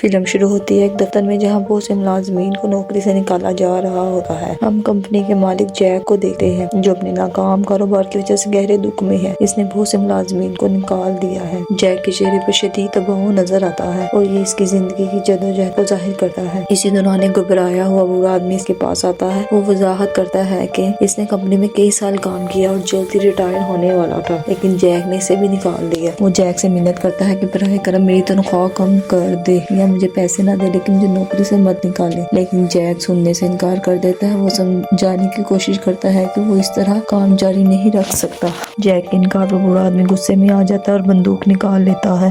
Film شروع ہوتی ہے ایک دفتر میں جہاں بہت سے ملازمین کو نوکری سے نکالا جا رہا ہوتا ہے۔ ہم کمپنی کے مالک جیک کو دیکھتے ہیں جو اپنے ناکام کاروبار کی وجہ سے گہرے دکھ میں ہے۔ اس نے بہت سے ملازمین کو نکال دیا ہے۔ جیک کے چہرے پر شدید دباؤ نظر آتا ہے اور یہ اس کی زندگی کی جدوجہد کو ظاہر کرتا ہے۔ اسی دوران ایک گھبرایا ہوا بوڑھا آدمی اس کے پاس آتا ہے۔ وہ وضاحت کرتا ہے کہ اس نے کمپنی میں کئی سال کام کیا اور جلد ہی ریٹائر ہونے والا تھا، لیکن جیک نے اسے بھی نکال دیا۔ وہ جیک سے منت کرتا ہے کہ براہ کرم میری تنخواہ کم کر دے یا مجھے پیسے نہ دے، لیکن مجھے نوکری سے مت نکالے۔ لیکن جیک سننے سے انکار کر دیتا ہے۔ وہ سمجھانے کی کوشش کرتا ہے کہ وہ اس طرح کام جاری نہیں رکھ سکتا۔ جیک کے انکار پر بوڑھا آدمی غصے میں آ جاتا ہے اور بندوق نکال لیتا ہے۔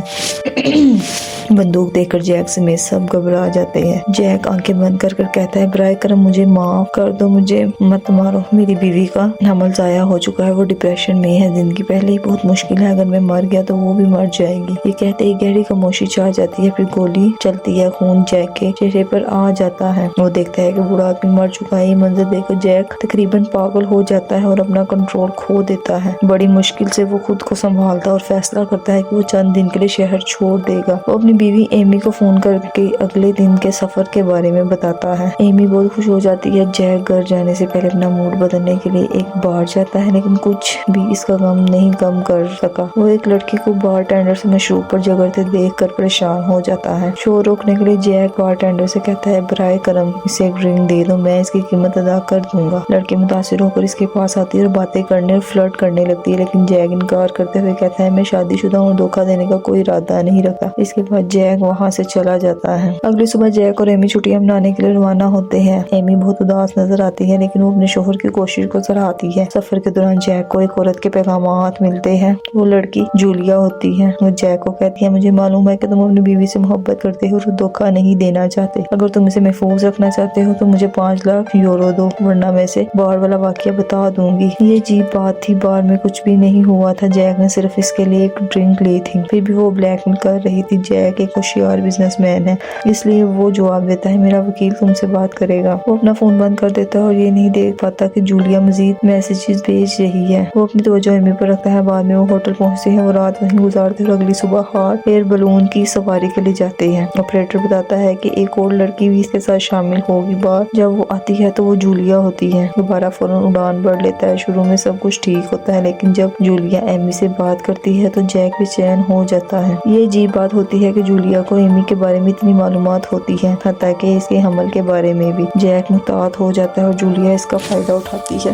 بندوق دیکھ کر جیک سمیت سب گھبرا جاتے ہیں۔ جیک آنکھیں بند کر کہتا ہے براہ کرم مجھے معاف کر دو، مجھے مت مارو، میری بیوی کا حمل ضائع ہو چکا ہے، وہ ڈپریشن میں ہے، زندگی پہلے ہی بہت مشکل ہے، اگر میں مر گیا تو وہ بھی مر جائے گی۔ یہ کہتے ہی گہری خاموشی چھا جاتی ہے، پھر گولی چلتی ہے، خون جیک کے چہرے پر آ جاتا ہے۔ وہ دیکھتا ہے کہ بوڑھا آدمی مر چکا ہے۔ یہ منظر دیکھ کر جیک تقریباً پاگل ہو جاتا ہے اور اپنا کنٹرول کھو دیتا ہے۔ بڑی مشکل سے وہ خود کو سنبھالتا ہے اور فیصلہ کرتا ہے کہ وہ چند دن کے لیے شہر چھوڑ دے گا۔ وہ اپنی بیوی ایمی کو فون کر کے اگلے دن کے سفر کے بارے میں بتاتا ہے۔ ایمی بہت خوش ہو جاتی ہے۔ جیک گھر جانے سے پہلے اپنا موڈ بدلنے کے لیے ایک بار جاتا ہے، لیکن کچھ بھی اس کا غم نہیں کم کر سکا۔ وہ ایک لڑکی کو بار ٹینڈر سے مشروب پر جگرتے دیکھ کر پریشان ہو جاتا ہے۔ شور روکنے کے لیے جیک بار ٹینڈر سے کہتا ہے براہ کرم اسے ایک ڈرنک دے دو، میں اس کی قیمت ادا کر دوں گا۔ لڑکی متاثر ہو کر اس کے پاس آتی ہے اور باتیں کرنے اور فلرٹ کرنے لگتی ہے، لیکن جیک انکار کرتے ہوئے کہتا ہے میں شادی شدہ ہوں اور دھوکہ دینے کا کوئی ارادہ نہیں رکھتا۔ اس کے بعد جیک وہاں سے چلا جاتا ہے۔ اگلی صبح جیک اور ایمی چھٹیاں منانے کے لیے روانہ ہوتے ہیں۔ ایمی بہت اداس نظر آتی ہے، لیکن وہ اپنے شوہر کی کوشش کو سراہتی ہے۔ سفر کے دوران جیک کو ایک عورت کے پیغامات ملتے ہیں۔ وہ لڑکی جولیا ہوتی ہے۔ وہ جیک کو کہتی ہے مجھے معلوم ہے کہ تم اپنی بیوی سے محبت کرتے ہو اور دھوکہ نہیں دینا چاہتے۔ اگر تم اسے محفوظ رکھنا چاہتے ہو تو مجھے 5 لاکھ یورو دو، ورنہ میں اسے بار والا واقعہ بتا دوں گی۔ یہ عجیب بات تھی، بار میں کچھ بھی نہیں ہوا تھا، جیک نے صرف اس کے لیے ایک ڈرنک لی تھی، پھر بھی وہ بلیک میل کر رہی تھی۔ جیک ایک ہوشیار بزنس مین ہے، اس لیے وہ جواب دیتا ہے میرا وکیل تم سے بات کرے گا۔ وہ اپنا فون بند کر دیتا ہے اور یہ نہیں دیکھ پاتا کہ جولیا مزید میسیجز بھیج رہی ہے۔ وہ اپنی توجہ ایمی پر رکھتا ہے۔ بعد میں وہ ہوٹل پہنچتے ہیں، وہ رات وہیں گزارتے اور اگلی صبح ہاٹ ایئر بلون کی سواری کے لیے جاتے ہیں۔ آپریٹر بتاتا ہے کہ ایک اور لڑکی بھی اس کے ساتھ شامل ہوگی۔ بات جب وہ آتی ہے تو وہ جولیا ہوتی ہے۔ دوبارہ فوراً اڑان بھر لیتا ہے۔ شروع میں سب کچھ ٹھیک ہوتا ہے، لیکن جب جولیا ایمی سے بات کرتی ہے تو جیک بے چین ہو جاتا ہے۔ یہ عجیب بات ہوتی ہے کہ جولیا کو ایمی کے بارے میں اتنی معلومات ہوتی ہے، حتیٰ کہ اس کے حمل کے بارے میں بھی۔ جیک محتاط ہو جاتا ہے اور جولیا اس کا فائدہ اٹھاتی ہے۔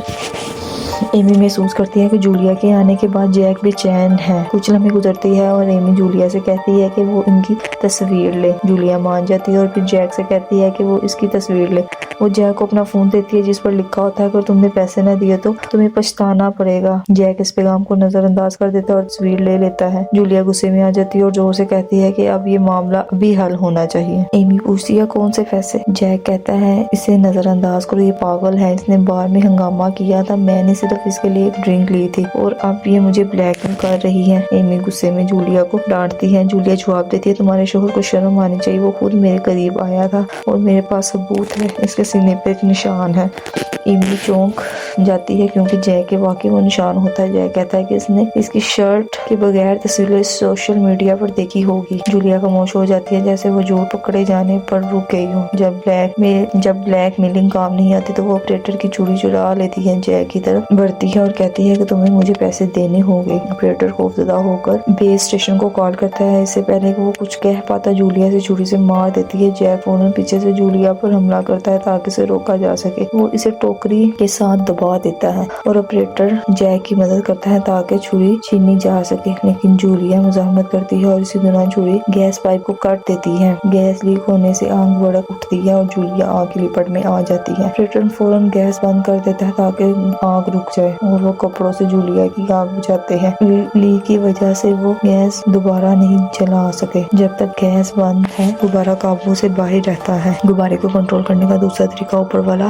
ایمی محسوس کرتی ہے کہ جولیا کے آنے کے بعد جیک بے چین ہے۔ کچھ لمحے گزرتی ہے اور ایمی جولیا سے کہتی ہے کہ وہ ان کی تصویر لے۔ جولیا مان جاتی ہے اور پھر جیک سے کہتی ہے کہ وہ اس کی تصویر لے۔ وہ جیک کو اپنا فون دیتی ہے جس پر لکھا ہوتا ہے اگر تم نے پیسے نہ دیے تو تمہیں پچھتانا پڑے گا۔ جیک اس پیغام کو نظر انداز کر دیتا ہے اور تصویر لے لیتا ہے۔ جولیا غصے میں آ جاتی ہے اور زور سے کہتی ہے کہ اب یہ معاملہ ابھی حل ہونا چاہیے۔ ایمی پوچھتی ہے کون سے پیسے؟ جیک کہتا ہے اسے نظر انداز کرو، یہ پاگل ہے، اس نے بار میں ہنگامہ کیا تھا، میں نے صرف اس کے لیے ایک ڈرنک لی تھی اور اب یہ مجھے بلیک میل کر رہی ہے۔ ایمی غصے میں جولیا کو ڈانٹتی ہے۔ جولیا جواب دیتی ہے تمہارے شوہر کو شرم آنی چاہیے، وہ خود میرے قریب آیا تھا اور میرے پاس ثبوت ہے، اس کے سینے پہ ایک نشان ہے۔ ایمی چونک جاتی ہے کیونکہ جیک کے واقعی وہ نشان ہوتا ہے۔ جیک کہتا ہے کہ اس نے اس کی شرٹ کے بغیر تصویریں سوشل میڈیا پر دیکھی ہوگی۔ جولیا خاموش ہو جاتی ہے جیسے وہ جھوٹ پکڑے جانے پر رک گئی ہو۔ جب بلیک میلنگ کام نہیں آتی تو وہ آپریٹر کی چوڑی چرا لیتی ہے، جیک کی طرف بڑھتی ہے اور کہتی ہے کہ تمہیں مجھے پیسے دینے ہوں گے۔ آپریٹر خوفزدہ ہو کر بیس اسٹیشن کو کال کرتا ہے۔ اس سے پہلے کہ وہ کچھ کہہ پاتا جولیا سے چھری سے مار دیتی ہے۔ جیک فوراً پیچھے سے جولیا پر حملہ کرتا ہے تاکہ اسے روکا جا سکے۔ وہ اسے ٹوکری کے ساتھ دبا دیتا ہے اور آپریٹر جیک کی مدد کرتا ہے تاکہ چھری چھینی جا سکے، لیکن جولیا مزاحمت کرتی ہے اور اسی دوران چھری گیس پائپ کو کاٹ دیتی ہے۔ گیس لیک ہونے سے آگ بھڑک اٹھتی ہے اور جولیا آگ کی لپٹ میں آ جاتی ہے۔ آپریٹر فوراً گیس بند کر دیتا ہے تاکہ آگ رک جائے اور وہ کپڑوں سے جولیا کی آگ بجھاتے ہیں۔ لیک کی وجہ سے وہ گیس دوبارہ نہیں جلا سکے۔ جب تک گیس بند ہے غبارہ قابو سے باہر رہتا ہے۔ غبارے کو کنٹرول کرنے کا دوسرا طریقہ اوپر والا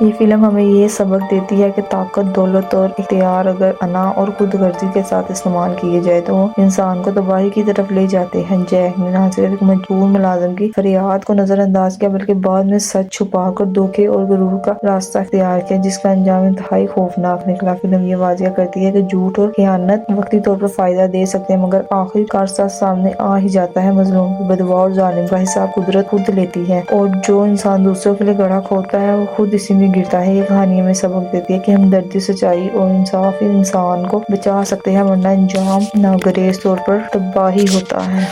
یہ فلم ہمیں یہ سبق دیتی ہے کہ طاقت، دولت اور اختیار اگر انا اور خود غرضی کے ساتھ استعمال کیے جائے تو وہ انسان کو تباہی کی طرف لے جاتے ہیں۔ جیک نے نہ صرف ایک مجبور ملازم کی فریاد کو نظر انداز کیا بلکہ بعد میں سچ چھپا کر دھوکے اور غرور کا راستہ اختیار کیا، جس کا انجام انتہائی خوفناک نکلا۔ فلم یہ واضح کرتی ہے کہ جھوٹ اور خیانت وقتی طور پر فائدہ دے سکتے ہیں مگر آخر کار سچ سامنے آ ہی جاتا ہے۔ مظلوم کی بددعا اور ظالم کا حساب قدرت خود لیتی ہے، اور جو انسان دوسروں کے لیے گڑھا کھودتا ہے وہ خود اسی میں گرتا ہے۔ یہ کہانی ہمیں سبق دیتی ہے کہ ہمدردی، سچائی اور انصاف انسان کو بچا سکتے ہیں ورنہ انجام ناگزیر طور پر تباہی ہوتا ہے۔